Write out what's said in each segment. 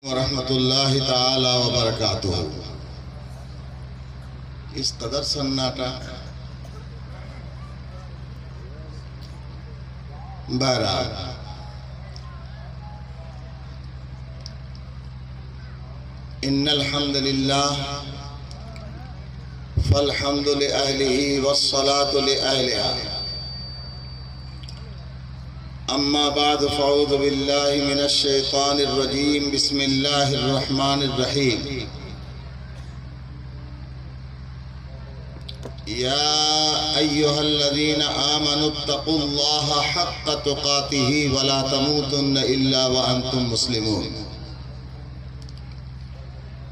रहमतुल्लाहि ताला व बरकातुहू। इस कदर सन्नाटा। बहरहाल इन्नल हम्दुलिल्लाह फल हम्दु लिअहलिही वस्सलातु लिअहलिहा। अम्मा बाद फ़अऊज़ु बिल्लाहि मिनश शैतानिर रजीम। बिस्मिल्लाहिर रहमानिर रहीम। या अय्युहल्लज़ीना आमनुत्तक़ुल्लाहा हक़्क़ तुक़ातिही वला तमूतुन्ना इल्ला व अंतुम मुस्लिमून।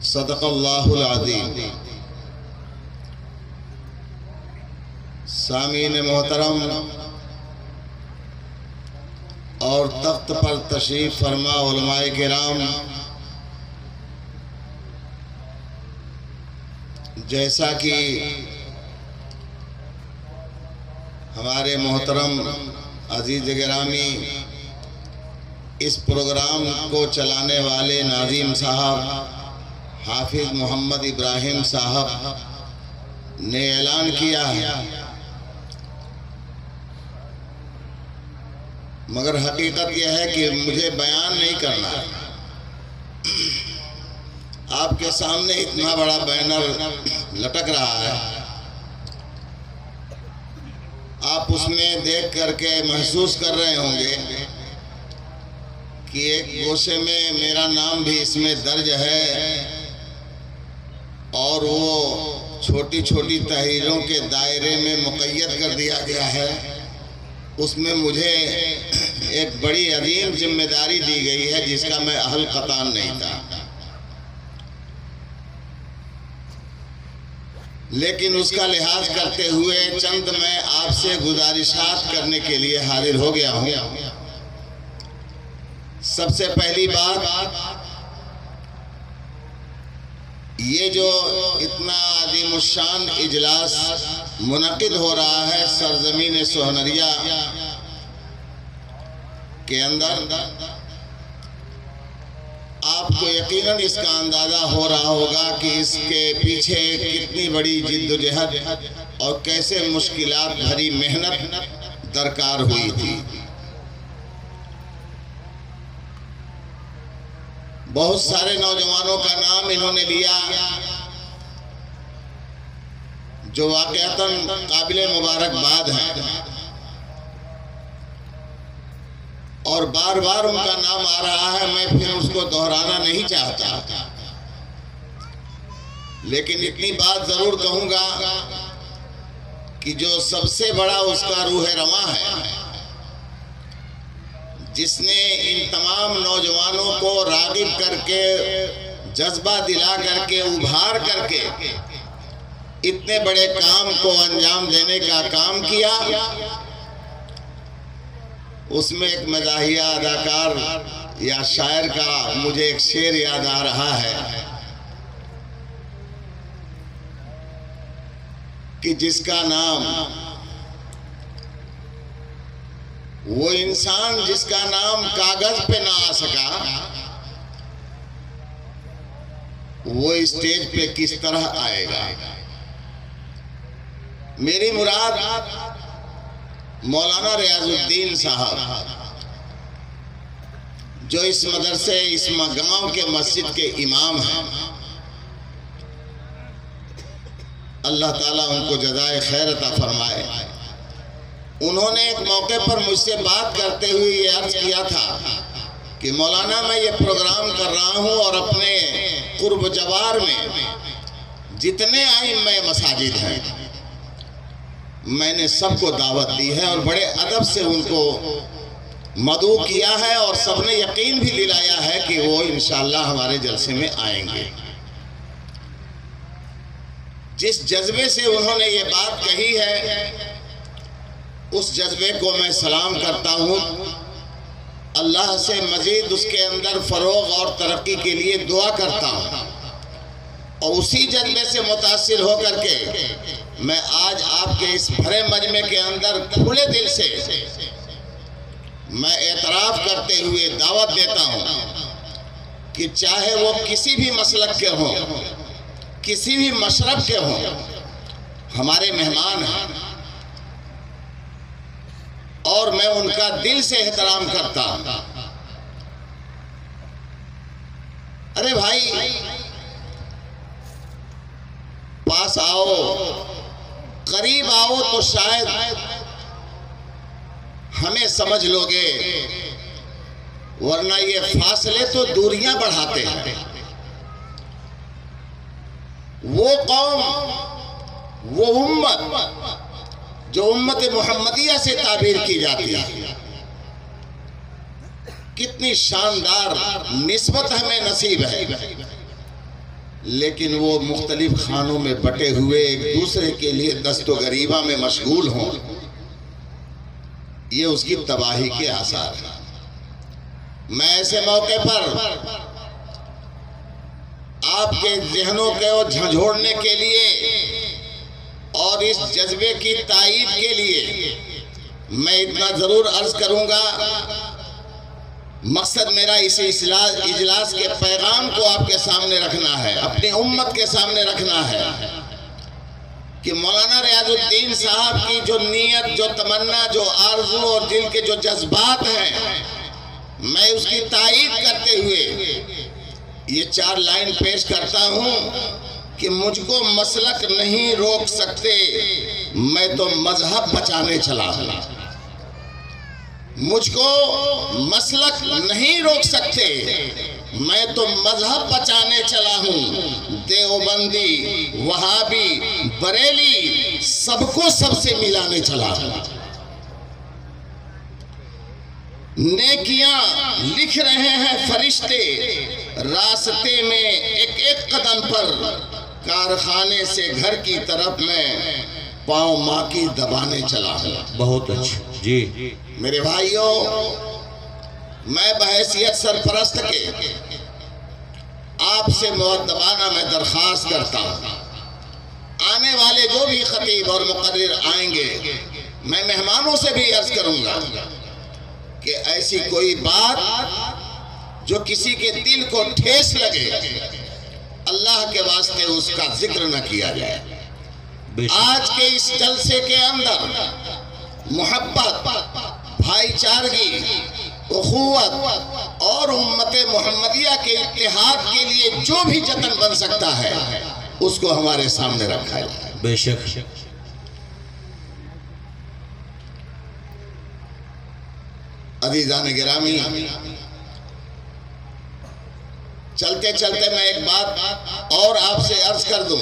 सदक़ल्लाहुल अज़ीम। सामीन मोहतरम और तख्त पर तशरीफ फरमा उलमाए किराम, जैसा कि हमारे मोहतरम अजीज गिरामी इस प्रोग्राम को चलाने वाले नाज़ीम साहब हाफिज मोहम्मद इब्राहिम साहब ने ऐलान किया है, मगर हकीकत यह है कि मुझे बयान नहीं करना है। आपके सामने इतना बड़ा बैनर लटक रहा है, आप उसमें देख करके महसूस कर रहे होंगे कि एक गोशे में मेरा नाम भी इसमें दर्ज है और वो छोटी छोटी तहरीरों के दायरे में मुक़य्यद कर दिया गया है। उसमें मुझे एक बड़ी अजीम जिम्मेदारी दी गई है जिसका मैं अहल क़तान नहीं था, लेकिन उसका लिहाज करते हुए चंद मैं आपसे गुजारिशात करने के लिए हाजिर हो गया हूँ। सबसे पहली बात, ये जो इतना अज़ीमुश्शान इजलास मुनक़िद हो रहा है सरज़मीन सोहनरिया के अंदर, आपको यकीनन इसका अंदाज़ा हो रहा होगा कि इसके पीछे कितनी बड़ी जिद्दोजहद और कैसे मुश्किलात भरी मेहनत दरकार हुई थी। बहुत सारे नौजवानों का नाम इन्होंने लिया जो वाक़अतन काबिल मुबारकबाद हैं और बार बार उनका नाम आ रहा है, मैं फिर उसको दोहराना नहीं चाहता, लेकिन इतनी बात ज़रूर कहूँगा कि जो सबसे बड़ा उसका रूह रवां है, जिसने इन तमाम नौजवानों को राग़िब करके, जज्बा दिला करके, उभार करके इतने बड़े काम को अंजाम देने का काम किया, उसमें एक मज़ाहिया अदाकार या शायर का मुझे एक शेर याद आ रहा है कि जिसका नाम, वो इंसान जिसका नाम कागज पे ना आ सका, वो स्टेज पे किस तरह आएगा। मेरी मुराद मौलाना रियाजुद्दीन साहब, जो इस मदरसे, इस गांव के मस्जिद के इमाम हैं, अल्लाह ताला उनको जज़ाए खैर अता फरमाए। उन्होंने एक मौके पर मुझसे बात करते हुए ये अर्ज़ किया था कि मौलाना, मैं ये प्रोग्राम कर रहा हूँ और अपने कुर्ब जवार में जितने आइम्मा मसाजिद हैं मैंने सबको दावत दी है और बड़े अदब से उनको मदऊ किया है और सबने यकीन भी दिलाया है कि वो इंशाअल्लाह हमारे जलसे में आएंगे। जिस जज्बे से उन्होंने ये बात कही है, उस जज्बे को मैं सलाम करता हूँ। अल्लाह से मज़ीद उसके अंदर फ़रोग़ और तरक्की के लिए दुआ करता हूँ और उसी जज्बे से मुतासिर होकर के मैं आज आपके इस भरे मजमे के अंदर खुले दिल से मैं एतराफ़ करते हुए दावत देता हूँ कि चाहे वो किसी भी मसलक के हों, किसी भी मशरब के हों, हमारे मेहमान हैं और मैं उनका दिल से एहतराम करता हूं। अरे भाई पास आओ, करीब आओ तो शायद हमें समझ लोगे, वरना ये फासले तो दूरियां बढ़ाते हैं। वो कौम, वो उम्मत जो उम्मत मोहम्मदिया से ताबीर की जाती है, कितनी शानदार निस्बत हमें नसीब है, लेकिन वो मुख्तलिफ खानों में बटे हुए एक दूसरे के लिए दस्तो गरीबा में मशगूल हों, ये उसकी तबाही के आसार हैं। मैं ऐसे मौके पर आपके जहनों को झंझोड़ने के लिए और इस जज्बे की तायीद के लिए मैं इतना जरूर अर्ज करूंगा, मकसद मेरा इस इजलास के पैगाम को आपके सामने रखना है, अपनी उम्मत के सामने रखना है कि मौलाना रियाजुद्दीन साहब की जो नीयत, जो तमन्ना, जो आरज़ू और दिल के जो जज्बात हैं, मैं उसकी तायीद करते हुए ये 4 लाइन पेश करता हूँ कि मुझको मसलक नहीं रोक सकते, मैं तो मजहब बचाने चला हूँ। मुझको मसलक नहीं रोक सकते, मैं तो मजहब बचाने चला हूँ। देवबंदी, वहाबी, बरेली, सबको सबसे मिलाने चला हूँ। नेकियां लिख रहे हैं फरिश्ते, रास्ते में एक एक कदम पर, कारखाने से घर की तरफ में पाँव माँ की दबाने चला हूँ। बहुत अच्छा जी। मेरे भाइयों, मैं बहैसियत सरपरस्त के आपसे मुअद्दबाना मैं दरख्वास्त करता हूँ, आने वाले जो भी खतीब और मुकर्रिर आएंगे, मैं मेहमानों से भी अर्ज करूँगा कि ऐसी कोई बात जो किसी के दिल को ठेस लगे, अल्लाह के वास्ते उसका जिक्र न किया जाए। आज के इस जलसे के अंदर मोहब्बत, भाईचारगी, उखुवत और उम्मत मोहम्मदिया के इत्तेहाद के लिए जो भी जतन बन सकता है, उसको हमारे सामने रखा जाए। बेशक। अज़ीज़ान गिरामी, चलते चलते मैं एक बात और आपसे अर्ज कर दूं।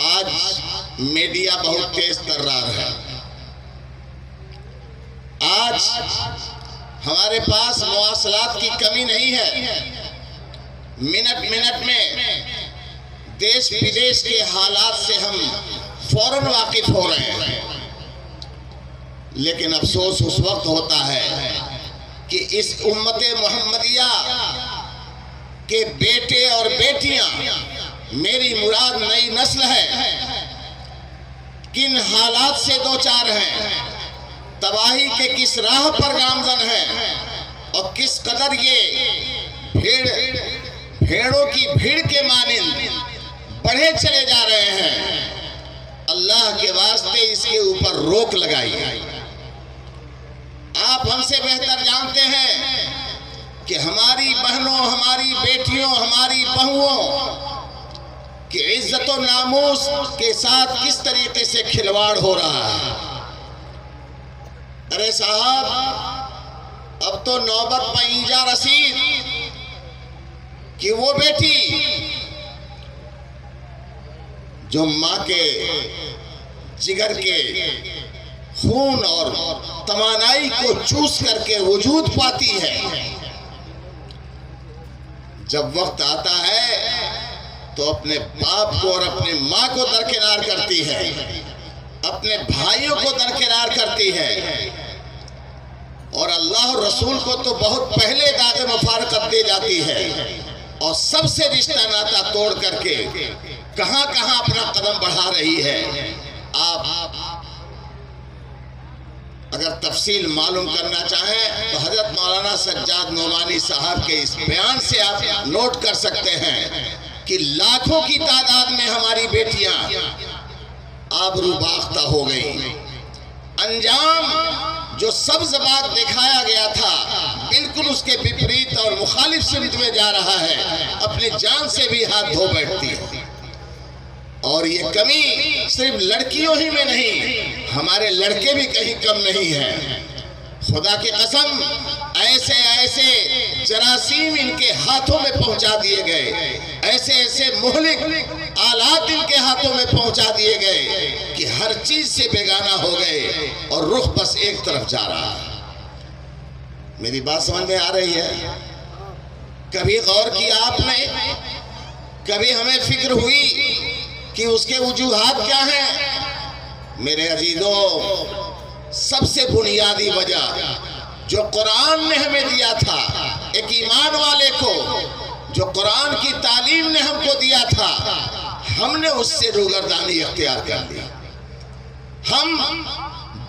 आज मीडिया बहुत तेज तर्रार है। आज हमारे पास मवासलात की कमी नहीं है। मिनट मिनट में देश विदेश के हालात से हम फौरन वाकिफ हो रहे हैं, लेकिन अफसोस उस वक्त होता है कि इस उम्मत मोहम्मदिया के बेटे और बेटियां, मेरी मुराद नई नस्ल है, किन हालात से दो चार हैं, तबाही के किस राह पर गामजन है और किस कदर ये भेड़ों की भीड़ के मानिंद बढ़े चले जा रहे हैं। अल्लाह के वास्ते इसके ऊपर रोक लगाई। आप हमसे बेहतर जानते हैं कि हमारी बहनों, हमारी बेटियों, हमारी बहुओं की इज्जत और नामूस के साथ किस तरीके से खिलवाड़ हो रहा है। अरे साहब, अब तो नौबत पैंजा रसीद कि वो बेटी जो माँ के जिगर के खून और तमानाई को चूस करके वजूद पाती है, जब वक्त आता है तो अपने बाप को और अपने माँ को दरकिनार करती है, अपने भाइयों को दरकिनार करती है, और अल्लाह और रसूल को तो बहुत पहले दाग़े मुफारकत दे जाती है, और सबसे रिश्ता नाता तोड़ करके कहां कहां अपना कदम बढ़ा रही है। आप अगर तफसील मालूम करना चाहें तो हजरत मौलाना सज्जाद नोमानी साहब के इस बयान से आप नोट कर सकते हैं कि लाखों की तादाद में हमारी बेटियां आबरूबाख्ता हो गई। अंजाम जो सब्ज़ बाग दिखाया गया था बिल्कुल उसके विपरीत और मुखालिफ सिमत में जा रहा है। अपनी जान से भी हाथ धो बैठती है। और ये कमी सिर्फ लड़कियों ही में नहीं, हमारे लड़के भी कहीं कम नहीं है। खुदा की कसम, ऐसे ऐसे जरासीम इनके हाथों में पहुंचा दिए गए, ऐसे ऐसे मुहलिक आलात इनके हाथों में पहुंचा दिए गए कि हर चीज से बेगाना हो गए और रुख बस एक तरफ जा रहा है। मेरी बात समझ में आ रही है? कभी गौर किया आपने? कभी हमें फिक्र हुई कि उसके वजूहात क्या हैं? मेरे अजीजों, सबसे बुनियादी वजह जो कुरान ने हमें दिया था, एक ईमान वाले को जो कुरान की तालीम ने हमको दिया था, हमने उससे रूगर्दानी अख्तियार कर ली। हम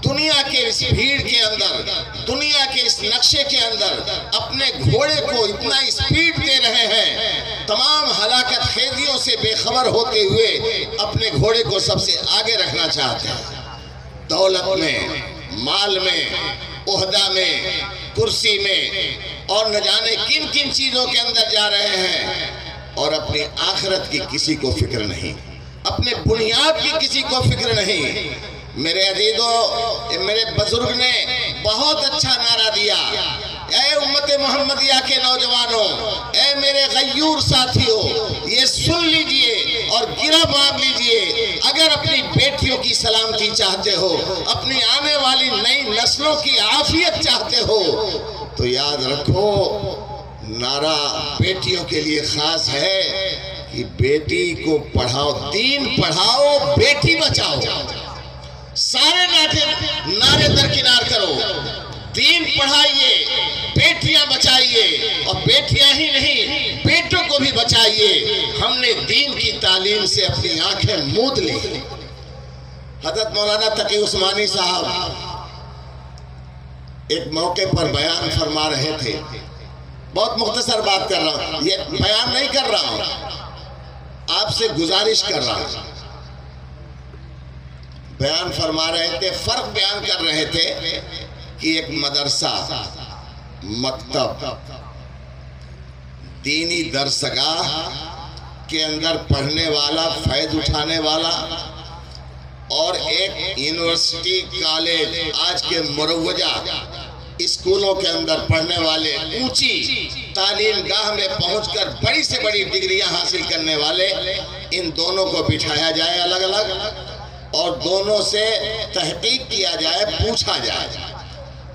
दुनिया के इस भीड़ के अंदर, दुनिया के इस नक्शे के अंदर अपने घोड़े को इतना स्पीड दे रहे हैं, तमाम हलाकत खेदियों से बेखबर होते हुए अपने घोड़े को सबसे आगे रखना चाहते हैं। दौलत में, माल में, ओहदा में, कुर्सी में और न जाने किन किन चीज़ों के अंदर जा रहे हैं और अपनी आखिरत की किसी को फिक्र नहीं, अपने बुनियाद की किसी को फिक्र नहीं। मेरे अजीजों, मेरे बुजुर्ग ने बहुत अच्छा नारा दिया, ऐ उम्मत मोहम्मदिया के नौजवानों, ऐ मेरे गयूर साथियों, ये सुन लीजिए और गिरा मार लीजिए। अगर अपनी बेटियों की सलामती चाहते हो, अपनी आने वाली नई नस्लों की आफियत चाहते हो, तो याद रखो नारा बेटियों के लिए खास है कि बेटी को पढ़ाओ, दीन पढ़ाओ, बेटी बचाओ। सारे नारे दरकिनार करो, दीन पढ़ाइए, बेटियां बचाइए और बेटियां ही नहीं बेटों को भी बचाइए। हमने दीन की तालीम से अपनी आंखें मूंद ली। हजरत मौलाना तकी उस्मानी साहब एक मौके पर बयान फरमा रहे थे। बहुत मुख्तसर बात कर रहा हूं, ये बयान नहीं कर रहा हूं, आपसे गुजारिश कर रहा हूं। बयान फरमा रहे थे, फर्क बयान कर रहे थे कि एक मदरसा, मकतब, दीनी दरसगाह के अंदर पढ़ने वाला, फैज़ उठाने वाला और एक यूनिवर्सिटी, कॉलेज, आज के मुरव्वजा स्कूलों के अंदर पढ़ने वाले, ऊंची तालीम गाह में पहुंचकर बड़ी से बड़ी डिग्रियां हासिल करने वाले, इन दोनों को बिठाया जाए अलग अलग और दोनों से तहकीक किया जाए, पूछा जाए।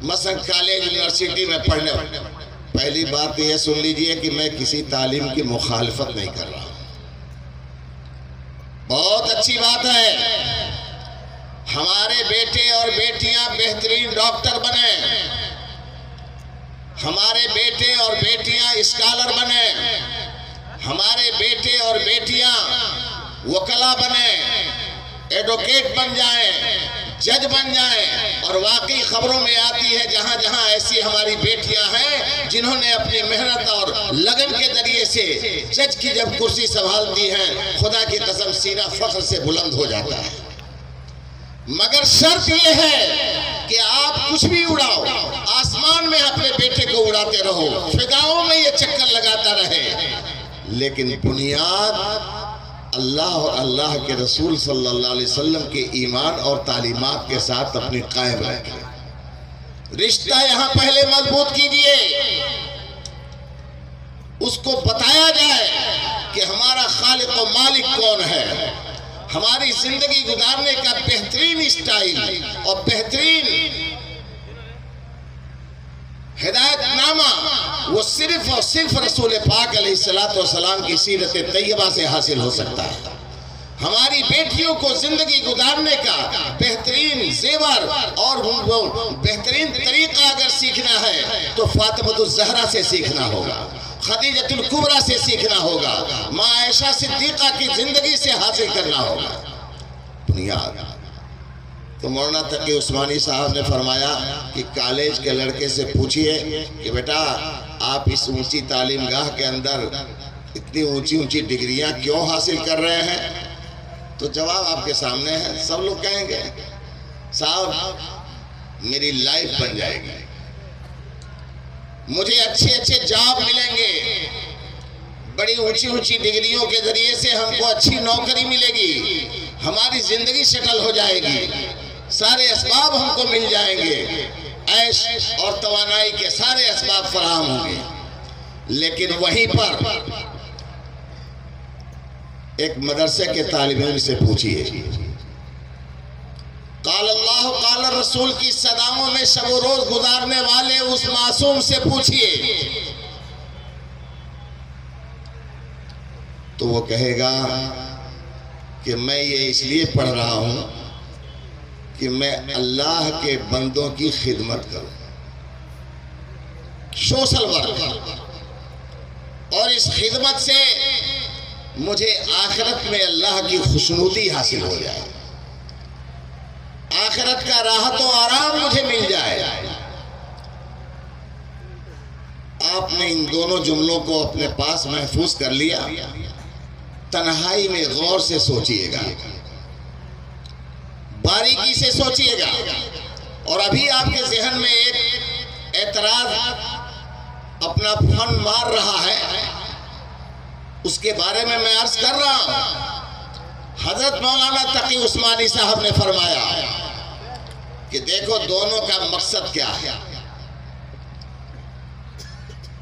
मसलन कॉलेज, यूनिवर्सिटी में पढ़ने, पहली बात यह सुन लीजिए कि मैं किसी तालीम की मुखालफत नहीं कर रहा, बहुत अच्छी बात है। हमारे बेटे और बेटियां बेहतरीन डॉक्टर बने, हमारे बेटे और बेटियां स्कॉलर बने, हमारे बेटे और बेटियां वकला बने, एडवोकेट बन जाएं, जज बन जाएं। और वाकई खबरों में आती है जहां जहां ऐसी हमारी बेटियां हैं जिन्होंने अपनी मेहनत और लगन के जरिए से जज की जब कुर्सी संभालती हैं, खुदा की कसम सीना फख्र से बुलंद हो जाता है। मगर शर्त यह है कि आप कुछ भी उड़ाओ, आसमान में अपने बेटे को उड़ाते रहो, फिजाओं में ये चक्कर लगाता रहे, लेकिन बुनियाद अल्लाह और अल्लाह के रसूल सल्लल्लाहु अलैहि वसल्लम के ईमान और तालीमात के साथ अपनी कायम रखें। रिश्ता यहाँ पहले मजबूत कीजिए, उसको बताया जाए कि हमारा खालिक और मालिक कौन है। हमारी जिंदगी गुजारने का बेहतरीन स्टाइल और बेहतरीन हिदायतनामा वो सिर्फ और सिर्फ रसूल पाक अलैहिस्सलातु वस्सलाम की सीरत तैयबा से हासिल हो सकता है। हमारी बेटियों को जिंदगी गुजारने का बेहतरीन जेवर और बेहतरीन तरीका अगर सीखना है तो फातिमतुल ज़हरा से सीखना होगा, खदीजतुल कुबरा से सीखना होगा, माँ आयशा सिद्दीक़ा की जिंदगी से हासिल करना होगा। बुनियाद तो मौलाना तकी उस्मानी साहब ने फरमाया कि कॉलेज के लड़के से पूछिए कि बेटा आप इस ऊंची तालीम गाह के अंदर इतनी ऊंची ऊंची डिग्रियां क्यों हासिल कर रहे हैं। तो जवाब आपके सामने है। सब लोग कहेंगे साहब मेरी लाइफ बन जाएगी, मुझे अच्छे अच्छे जॉब मिलेंगे, बड़ी ऊंची ऊंची डिग्रियों के जरिए से हमको अच्छी नौकरी मिलेगी, हमारी जिंदगी सेटल हो जाएगी, सारे असबाब हमको मिल जाएंगे, ऐश और तवानाई के सारे असबाब फराहम होंगे। लेकिन वहीं पर एक मदरसे के तालिब इल्म से पूछिए, काल अल्लाह काल रसूल की सदाओं में शब रोज गुजारने वाले उस मासूम से पूछिए, तो वो कहेगा कि मैं ये इसलिए पढ़ रहा हूं कि मैं अल्लाह के बंदों की खिदमत करूं, सोशल वर्क, और इस खिदमत से मुझे आखिरत में अल्लाह की खुशनुदी हासिल हो जाए, आखिरत का राहत और आराम मुझे मिल जाए। आपने इन दोनों जुमलों को अपने पास महफूज कर लिया, तन्हाई में गौर से सोचिएगा, बारीकी से सोचिएगा। और अभी आपके ज़हन में एक एतराज अपना फन मार रहा है, उसके बारे में मैं अर्ज कर रहा हूं। हजरत मौलाना तकी उस्मानी साहब ने फरमाया कि देखो दोनों का मकसद क्या है,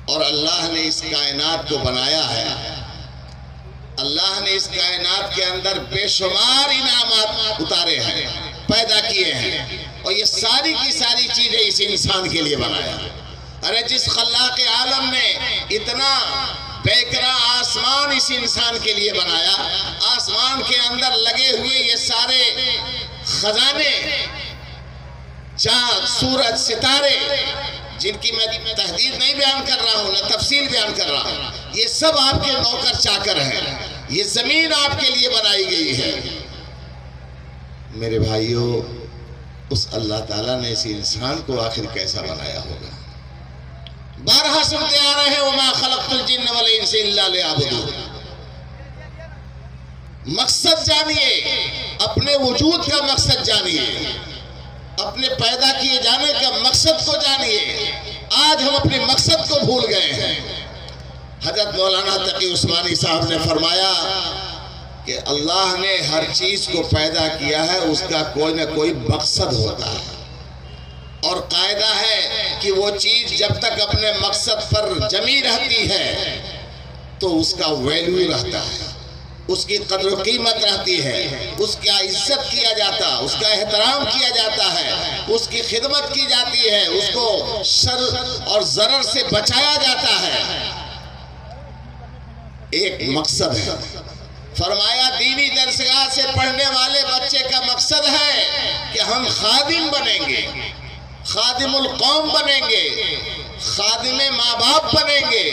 और अल्लाह ने इस कायनात को बनाया है, अल्लाह ने इस कायनात के अंदर बेशुमार इनामात उतारे हैं, पैदा किए हैं, और ये सारी की सारी चीजें इस इंसान के लिए बनाया। अरे जिस खल्लाक़ आलम ने इतना बेकरा आसमान इस इंसान के लिए बनाया, आसमान के अंदर लगे हुए ये सारे खजाने, चांद सूरज सितारे, जिनकी मैं तहदीद नहीं बयान कर रहा हूँ, न तफसील बयान कर रहा हूँ, ये सब आपके नौकर चाकर हैं। ये जमीन आपके लिए बनाई गई है। मेरे भाइयों, उस अल्लाह ताला ने इस इंसान को आखिर कैसा बनाया होगा। बारहा सुनते आ रहे हैं, वमा खलक़तुल जिन्न वल इंस इल्ला लियअबुदून। मकसद जानिए, अपने वजूद का मकसद जानिए, अपने पैदा किए जाने का मकसद को जानिए। आज हम अपने मकसद को भूल गए हैं। हजरत मौलाना तकी उस्मानी साहब ने फरमाया कि अल्लाह ने हर चीज को पैदा किया है, उसका कोई ना कोई मकसद होता है, और कायदा है कि वो चीज जब तक अपने मकसद पर जमी रहती है तो उसका वैल्यू रहता है, उसकी कद्र कीमत रहती है, उसका इज्जत किया जाता, उसका एहतराम किया जाता है, उसकी खिदमत की जाती है, उसको शर और ज़रर से बचाया जाता है। एक मकसद है। फरमाया दीनी दरसगाह से पढ़ने वाले बच्चे का मकसद है कि हम खादिम बनेंगे, खादिमुल कौम बनेंगे, खादिमे माँ बाप बनेंगे,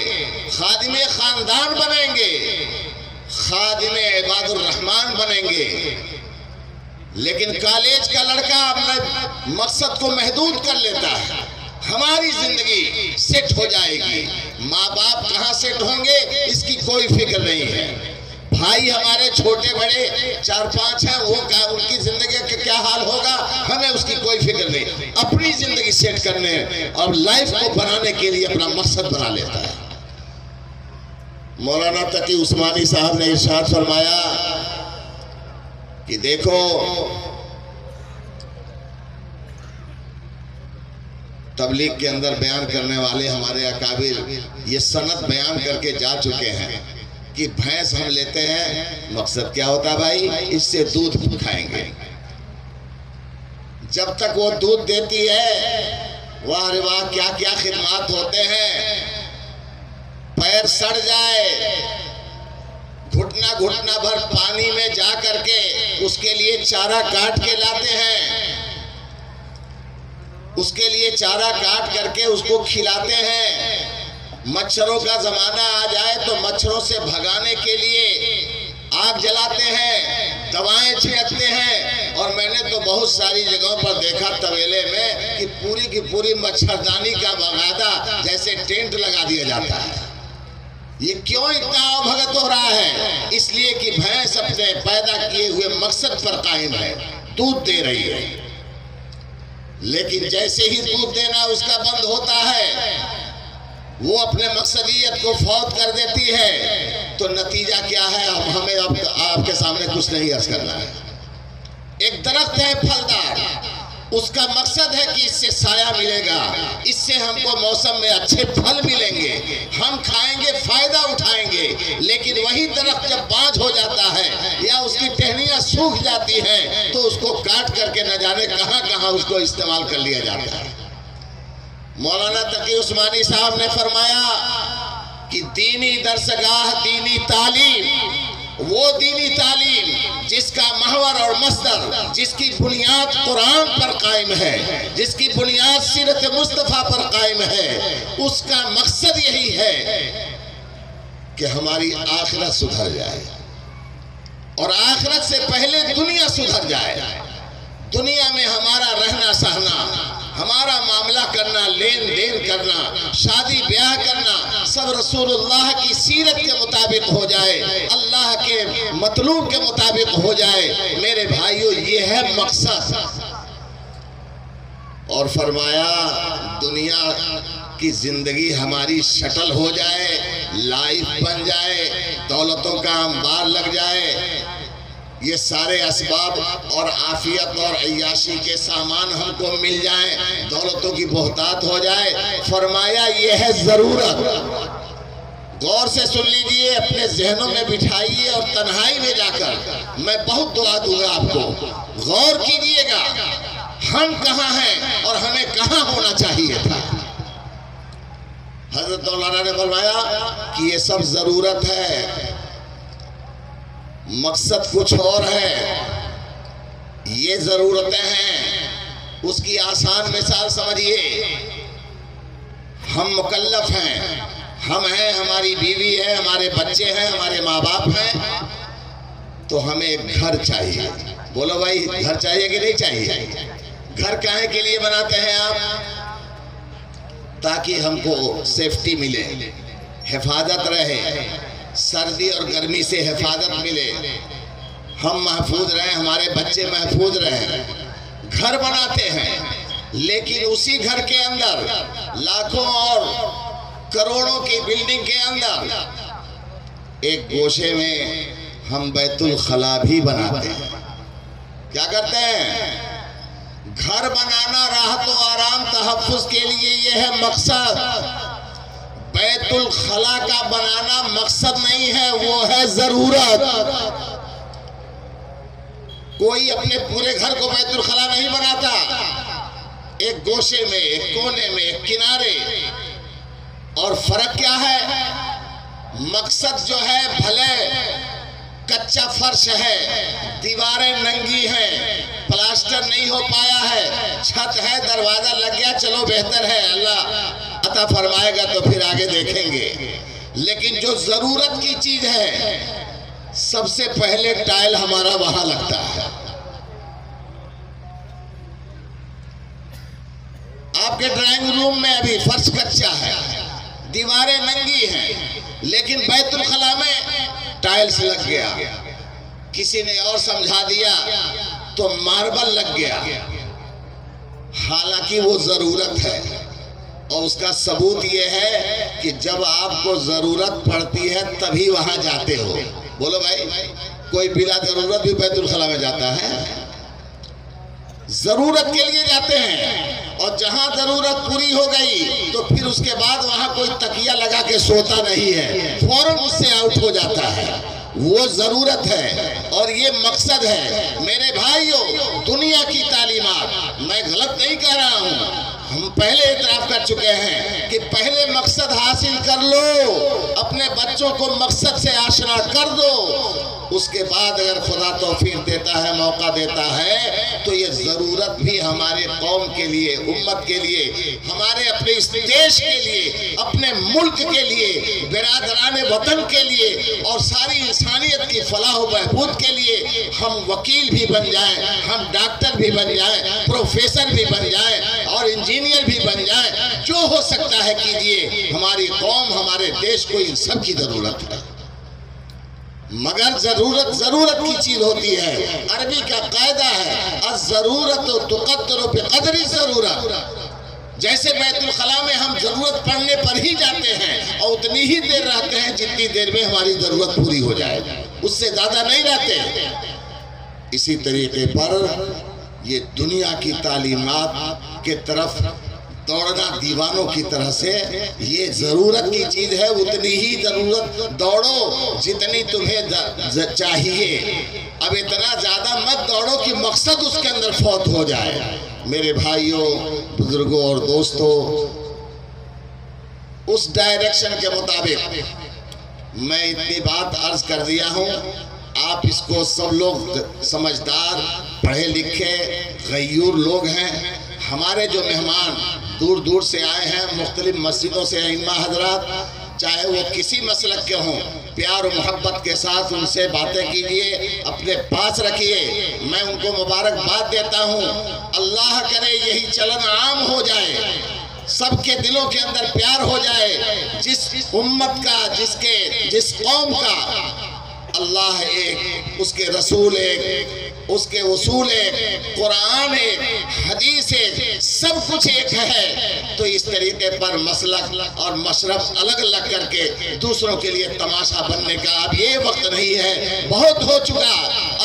खादिमे खानदान बनेंगे, खादिमे इबादुर रहमान बनेंगे। लेकिन कॉलेज का लड़का अपने मकसद को महदूद कर लेता है, हमारी जिंदगी सेट हो जाएगी, माँ बाप कहाँ सेट होंगे इसकी कोई फिक्र नहीं है, भाई हमारे छोटे बड़े 4-5 हैं, वो उनकी जिंदगी का क्या हाल होगा हमें उसकी कोई फिक्र नहीं। अपनी जिंदगी सेट करने और लाइफ को बनाने के लिए अपना मकसद बना लेता है। मौलाना तकी उस्मानी साहब ने इरशाद फरमाया कि देखो तबलीग के अंदर बयान करने वाले हमारे अकाबिर ये सनद बयान करके जा चुके हैं कि भैंस हम लेते हैं, मकसद क्या होता है भाई, इससे दूध खाएंगे। जब तक वो दूध देती है, वाह रे वाह क्या क्या खिदमात होते हैं, पैर सड़ जाए, घुटना घुटना भर पानी में जा करके उसके लिए चारा काट के लाते हैं, उसके लिए चारा काट करके उसको खिलाते हैं। मच्छरों का जमाना आ जाए तो मच्छरों से भगाने के लिए आग जलाते हैं, दवाएं छिड़कते हैं। और मैंने तो बहुत सारी जगहों पर देखा तबेले में कि पूरी की पूरी मच्छरदानी का बाकायदा जैसे टेंट लगा दिया जाता है। ये क्यों इतना अवभगत हो रहा है? इसलिए कि भैंस अपने पैदा किए हुए मकसद पर कायम है, दूध दे रही है। लेकिन जैसे ही दूध देना उसका बंद होता है, वो अपने मकसदियत को फौत कर देती है। तो नतीजा क्या है? अब हमें आपके सामने कुछ नहीं अर्ज करना है। एक दरख्त है फलदार, उसका मकसद है कि इससे साया मिलेगा, इससे हमको मौसम में अच्छे फल मिलेंगे, हम खाएंगे, फायदा उठाएंगे। लेकिन वही दरख्त जब बाँझ हो जाता है या उसकी टहनियाँ सूख जाती हैं तो उसको काट करके न जाने कहाँ कहाँ उसको इस्तेमाल कर लिया जाता है। मौलाना तकी उस्मानी साहब ने फरमाया कि दीनी दरसगाह, दीनी तालीम, वो दीनी तालीम जिसका महवर और मस्दर, जिसकी बुनियाद कुरान पर कायम है, जिसकी बुनियाद सीरत मुस्तफ़ा पर कायम है, उसका मकसद यही है कि हमारी आखिरत सुधर जाए और आखिरत से पहले दुनिया सुधर जाए। दुनिया में हमारा रहना सहना, हमारा मामला करना, लेन देन करना, शादी ब्याह करना सब रसूलुल्लाह की सीरत के मुताबिक हो जाए, अल्लाह के मतलूब के मुताबिक हो जाए। मेरे भाइयों, ये है मकसद। और फरमाया दुनिया की जिंदगी हमारी शटल हो जाए, लाइफ बन जाए, दौलतों का अंबार लग जाए, ये सारे असबाब और आफियत और अय्याशी के सामान हमको मिल जाए, दौलतों की बहुतात हो जाए। फरमाया ये है जरूरत। गौर से सुन लीजिए, अपने जहनों में बिठाइए और तन्हाई में जाकर मैं बहुत दुआ दूंगा आपको। गौर कीजिएगा हम कहाँ हैं और हमें कहाँ होना चाहिए था। हजरत मौलाना ने फरमाया कि ये सब जरूरत है, मकसद कुछ और है। ये जरूरतें हैं, उसकी आसान मिसाल समझिए। हम मुकल्लफ हैं, हम हैं, हमारी बीवी है, हमारे बच्चे हैं, हमारे माँ बाप हैं, तो हमें एक घर चाहिए। बोलो भाई, घर चाहिए कि नहीं चाहिए? घर काहे के लिए बनाते हैं आप? ताकि हमको सेफ्टी मिले, हिफाजत रहे, सर्दी और गर्मी से हिफाजत मिले, हम महफूज रहें, हमारे बच्चे महफूज रहें। घर बनाते हैं, लेकिन उसी घर के अंदर लाखों और करोड़ों की बिल्डिंग के अंदर एक गोशे में हम बैतुल खला भी बनाते हैं। क्या करते हैं? घर बनाना राहत और आराम तहफ़्फ़ुज़ के लिए यह है मकसद। बैतुल खला का बनाना मकसद नहीं है, वो है जरूरत। कोई अपने पूरे घर को बैतुल खला नहीं बनाता। एक गोशे में, एक कोने में, एक किनारे। और फर्क क्या है? मकसद जो है, भले कच्चा फर्श है, दीवारें नंगी हैं, प्लास्टर नहीं हो पाया है, छत है, दरवाजा लग गया, चलो बेहतर है, अल्लाह अता फरमाएगा तो फिर आगे देखेंगे। लेकिन जो जरूरत की चीज है, सबसे पहले टाइल हमारा वहां लगता है। आपके ड्राइंग रूम में अभी फर्श कच्चा है, दीवारें नंगी हैं, लेकिन बैतुल खला में टाइल्स लग गया। किसी ने और समझा दिया तो मार्बल लग गया। हालांकि वो जरूरत है, और उसका सबूत ये है कि जब आपको जरूरत पड़ती है तभी वहां जाते हो। बोलो भाई, कोई बिला जरूरत भी बैतुल खला में जाता है? जरूरत के लिए जाते हैं, और जहां जरूरत पूरी हो गई तो फिर उसके बाद वहां कोई तकिया लगा के सोता नहीं है, फौरन उससे आउट हो जाता है। वो जरूरत है और ये मकसद है। मेरे भाइयों, दुनिया की तालीमात, मैं गलत नहीं कह रहा हूँ, हम पहले इतराफ कर चुके हैं कि पहले मकसद हासिल कर लो, अपने बच्चों को मकसद से आशना कर दो, उसके बाद अगर खुदा तौफीक देता है, मौका देता है, तो ये ज़रूरत भी हमारे कौम के लिए, उम्मत के लिए, हमारे अपने इस देश के लिए, अपने मुल्क के लिए, बिरादरान वतन के लिए और सारी इंसानियत की फलाह व बहबूद के लिए हम वकील भी बन जाएं, हम डॉक्टर भी बन जाएं, प्रोफेसर भी बन जाएं और इंजीनियर भी बन जाएं। जो हो सकता है कीजिए। हमारी कौम, हमारे देश को इन सब की ज़रूरत है। मगर ज़रूरत की चीज़ होती है। अरबी का कायदा है, अज़रूरत तुक़द्दरु बिक़द्रि ज़रूरत। जैसे बैतुल खला में हम ज़रूरत पड़ने पर ही जाते हैं और उतनी ही देर रहते हैं जितनी देर में हमारी ज़रूरत पूरी हो जाए, उससे ज़्यादा नहीं रहते। इसी तरीके पर ये दुनिया की तालीमात के तरफ दौड़ना दीवानों की तरह से ये ज़रूरत की चीज़ है। उतनी ही ज़रूरत दौड़ो जितनी तुम्हें चाहिए। अब इतना ज़्यादा मत दौड़ो कि मकसद उसके अंदर फौत हो जाए। मेरे भाइयों, बुजुर्गों और दोस्तों, उस डायरेक्शन के मुताबिक मैं इतनी बात अर्ज कर दिया हूँ। आप इसको, सब लोग समझदार, पढ़े लिखे, गयूर लोग हैं। हमारे जो मेहमान दूर दूर से आए हैं, मुख्तलिफ मस्जिदों से इमाम हजरात, चाहे वो किसी मसलक के हों, प्यार और मोहब्बत के साथ उनसे बातें कीजिए, अपने पास रखिए। मैं उनको मुबारकबाद देता हूँ। अल्लाह करे यही चलन आम हो जाए, सबके दिलों के अंदर प्यार हो जाए। जिस उम्मत का, जिस कौम का अल्लाह एक, उसके रसूल एक, उसके उसूल एक, कुरान एक, हदीस एक, सब कुछ एक है। तो इस तरीके पर मसलक और मशरब अलग अलग करके दूसरों के लिए तमाशा बनने का अब ये वक्त नहीं है, बहुत हो चुका।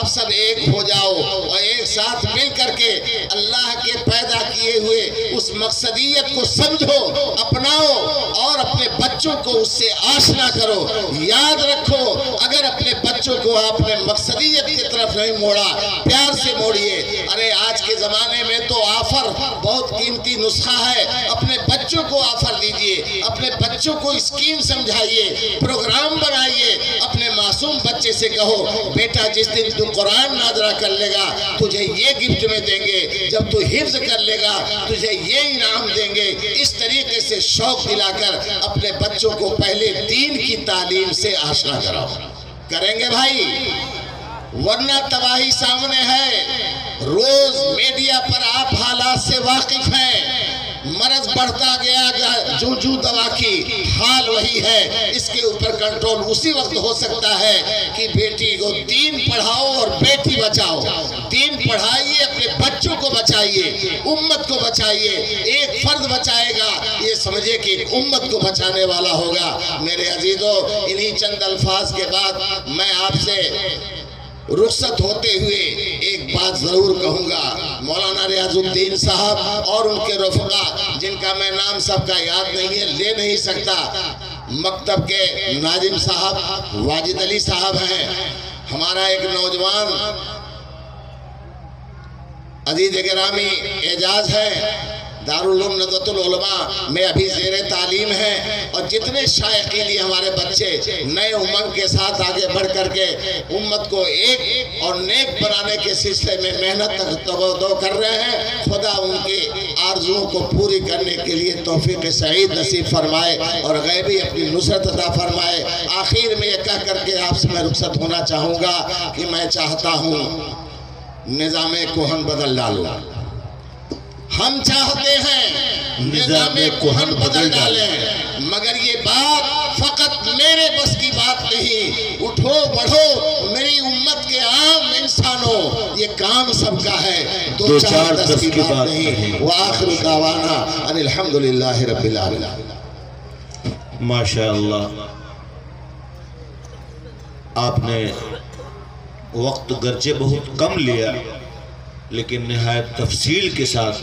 अब सब एक हो जाओ और एक साथ मिल करके अल्लाह के पैदा किए हुए उस मकसदियत को समझो, अपनाओ और अपने बच्चों को उससे आशना करो। याद रखो, अगर अपने बच्चों को आपने मकसदियत की तरफ नहीं मोड़ा, प्यार से मोड़िए। अरे आज के ज़माने में तो ऑफर बहुत कीमती नुस्खा है। अपने बच्चों को ऑफर दीजिए, अपने बच्चों को स्कीम समझाइए, प्रोग्राम बनाइए। अपने मासूम बच्चे से कहो, बेटा जिस दिन तू कुरान नाज़रा कर लेगा तुझे ये गिफ्ट में देंगे, जब तू हिफ्ज कर लेगा तुझे ये इनाम देंगे। इस तरीके से शौक दिलाकर अपने बच्चों को पहले दीन की तालीम से आशना कराओ। करेंगे भाई? वरना तबाही सामने है। रोज मीडिया पर आप हालात से वाकिफ हैं। मर्ज बढ़ता गया, जू दवा की हाल वही है। इसके ऊपर कंट्रोल उसी वक्त हो सकता है कि बेटी को दीन पढ़ाओ और बेटी बचाओ। दीन पढ़ाइए, अपने बच्चों को बचाइए, उम्मत को बचाइए। एक फर्द बचाएगा, ये समझिए कि एक उम्मत को बचाने वाला होगा। मेरे अजीजों, इन्हीं चंद अल्फाज के बाद मैं आपसे रुखसत होते हुए एक बात जरूर कहूँगा। मौलाना रियाजुद्दीन साहब और उनके रफ़का, जिनका मैं नाम सबका याद नहीं है, ले नहीं सकता, मकतब के नाजिम साहब, वाजिद अली साहब हैं। हमारा एक नौजवान अजीज गिरामी एजाज है, दारुल उलूम नदवतुल उलमा में अभी ज़ेरे तालीम है। और जितने शायकीन हमारे बच्चे नए उमंग के साथ आगे बढ़ करके उम्मत को एक और नेक बनाने के सिलसिले में मेहनत दो कर रहे हैं, खुदा उनकी आरज़ुओं को पूरी करने के लिए तौफीक सईद नसीब फरमाए और गैबी अपनी नुसरत अता फरमाए। आखिर में यह कह करके आपसे मैं रुखसत होना चाहूँगा कि मैं चाहता हूँ निज़ाम कोहन बदल डालो। हम चाहते हैं निज़ाम कोहन बदल डालें, मगर ये बात फकत मेरे बस की बात नहीं। उठो बढ़ो मेरी उम्मत के आम इंसानों, ये काम सबका है, दो चार दस की बात नहीं। व आखिर दावाना अनिल हम्दुलिल्लाहि रब्बिल आलमीन। माशाअल्लाह, आपने वक्त गर्चे बहुत कम लिया, लेकिन निहायत तफसील के साथ